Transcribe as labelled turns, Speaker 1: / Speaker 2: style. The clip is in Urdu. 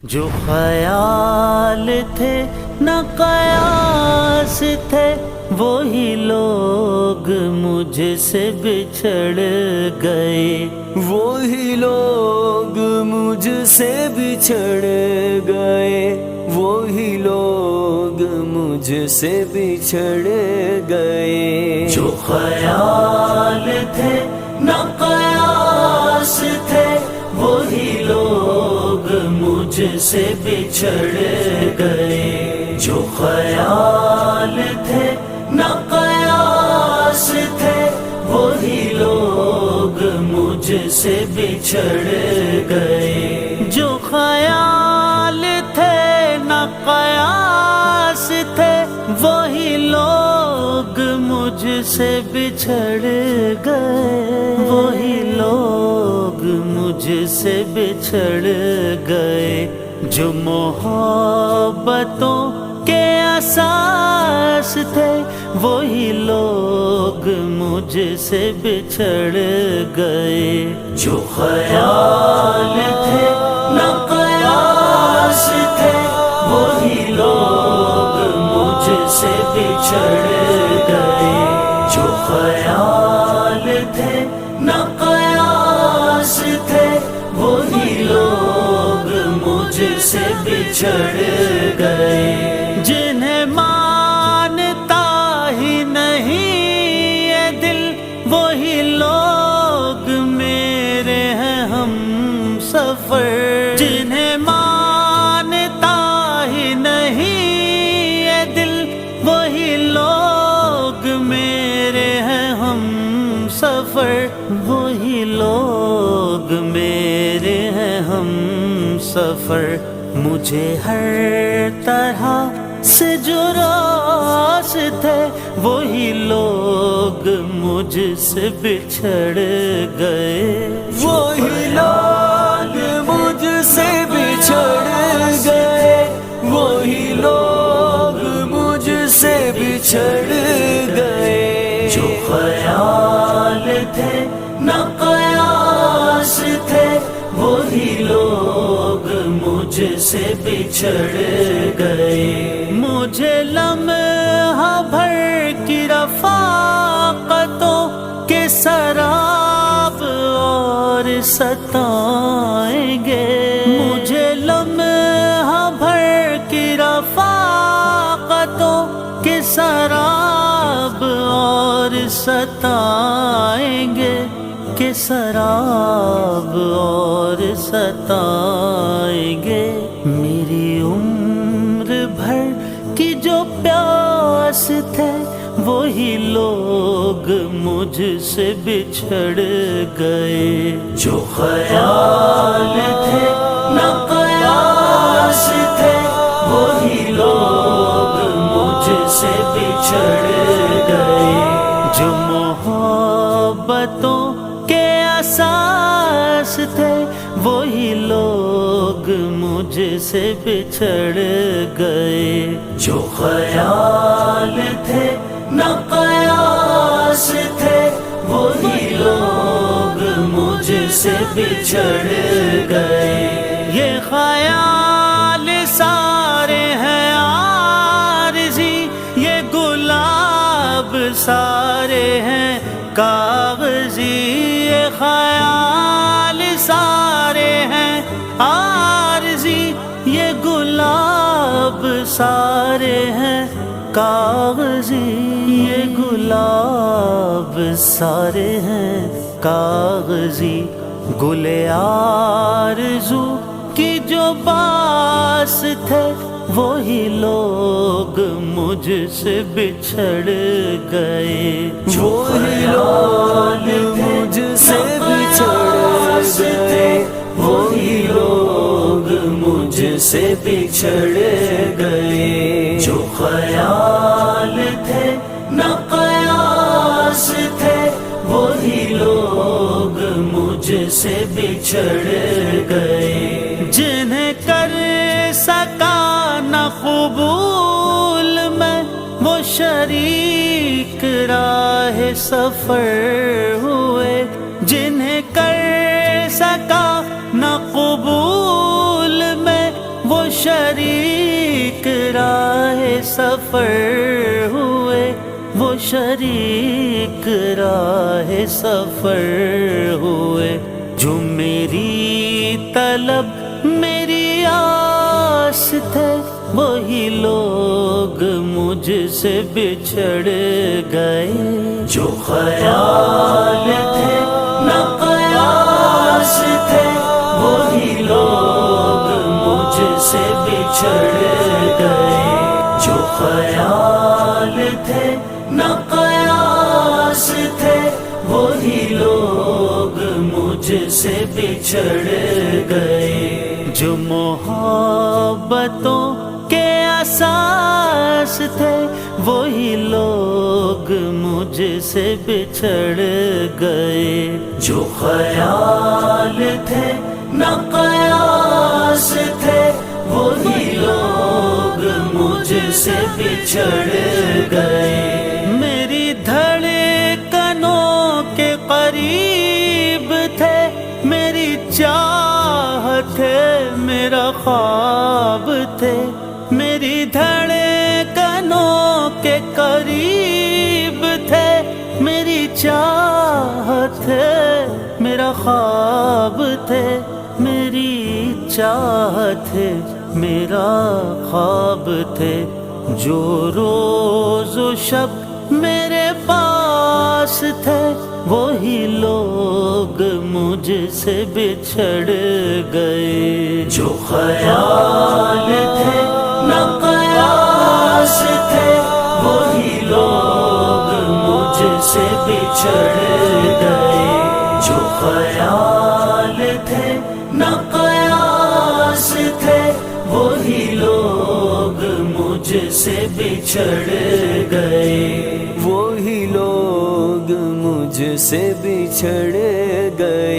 Speaker 1: جو خیال تھے نہ قیاس تھے وہی لوگ مجھ سے بچھڑ گئے،
Speaker 2: وہی لوگ مجھ سے بچھڑ گئے، وہی لوگ مجھ سے بچھڑ گئے۔
Speaker 1: جو خیال تھے نہ قیاس تھے وہی لوگ مجھ سے بچھڑ گئے، جو خیال تھے نہ قیاس تھے وہی لوگ مجھ سے بچھڑ گئے، جو خیال تھے نہ قیاس تھے وہی لوگ مجھ سے بچھڑ گئے، وہی لوگ مجھ سے بچھڑ گئے، جو محبتوں کے اساس تھے وہی لوگ مجھ سے بچھڑ گئے، جو خیال تھے نہ قیاس تھے وہی لوگ مجھ سے بچھڑ گئے، جو خیال تھے نہ قیاس تھے وہی لوگ مجھ سے بچھڑ گئے، جنہیں مانتا ہی نہیں یہ دل وہی لوگ میرے ہیں ہم سفر، جنہیں مانتا ہی نہیں یہ دل وہی لوگ میرے ہیں ہم سفر، وہی لوگ میرے ہیں ہم سفر، مجھے ہر طرح سے جو راس تھے وہی لوگ مجھ سے بچھڑ گئے،
Speaker 2: وہی لوگ مجھ سے بچھڑ گئے، وہی لوگ مجھ سے بچھڑ گئے،
Speaker 1: جو خیال تھے نہ قیاس تھے وہی لوگ مجھ سے بچھڑ گئے، مجھے لمحہ بھر کی رفاقتوں کے سراب اور ستائیں گے، مجھے لمحہ بھر کی رفاقتوں کے سراب اور ستائیں گے، کہ سراب اور ستائیں گے، میری عمر بھر کی جو پیاس تھے وہی لوگ مجھ سے بچھڑ گئے، جو خیال تھے نہ قیاس تھے وہی لوگ مجھ سے بچھڑ گئے، جو محبتوں کے اساس تھے وہی لوگ مجھ سے بچھڑ گئے، جو خیال تھے نہ قیاس تھے وہی لوگ مجھ سے بچھڑ گئے، یہ خیال سارے ہیں عارضی، یہ گلاب سارے ہیں کاغذی، یہ خیال سارے ہیں عارضی، یہ گلاب سارے ہیں کاغذی، یہ گلاب سارے ہیں کاغذی، گل آرزو کی جو باس تھے وہی لوگ مجھ سے بچھڑ گئے،
Speaker 2: وہی لوگ مجھ سے بچھڑ گئے،
Speaker 1: وہی لوگ مجھ سے بچھڑ گئے، جو خیال تھے نہ قیاس تھے وہی لوگ مجھ سے بچھڑ گئے، جنہیں کر سکا نہ قبول میں وہ شریک راہ سفر
Speaker 2: جنہیں کر سکا نہ قبول میں وہ شریک راہ سفر ہوئے، وہ شریک راہ سفر ہوئے۔ جو میری طلب میری آس تھے وہی لوگ مجھ سے بچھڑ گئے۔
Speaker 1: جو خیال تھے نہ قیاس تھے وہی لوگ مجھ سے بچھڑ گئے۔ جو خیال تھے نہ قیاس تھے وہی لوگ مجھ سے بچھڑ گئے۔
Speaker 2: جو محبتوں کے اساس تھے وہی لوگ مجھ سے بچھڑ گئے۔
Speaker 1: جو خیال تھے نہ قیاس تھے وہی لوگ مجھ سے بچھڑ گئے۔
Speaker 2: میری دھڑکنوں کے قریب تھے، میری چاہت تھے، میرا خواب تھے۔ میری دھڑکنوں کے قریب تھے، میری چاہت تھے، میرا خواب تھے۔ میری چاہت تھے، میرا خواب تھے۔ جو روز و شب میرے پاس تھے وہی لوگ مجھ سے بچھڑ گئے۔
Speaker 1: جو خیال تھے نہ قیاس تھے وہی لوگ مجھ سے بچھڑ گئے۔ جو خیال تھے نہ قیاس تھے وہی لوگ مجھ سے بچھڑ گئے۔
Speaker 2: وہی لوگ مجھ سے بچھڑ گئے۔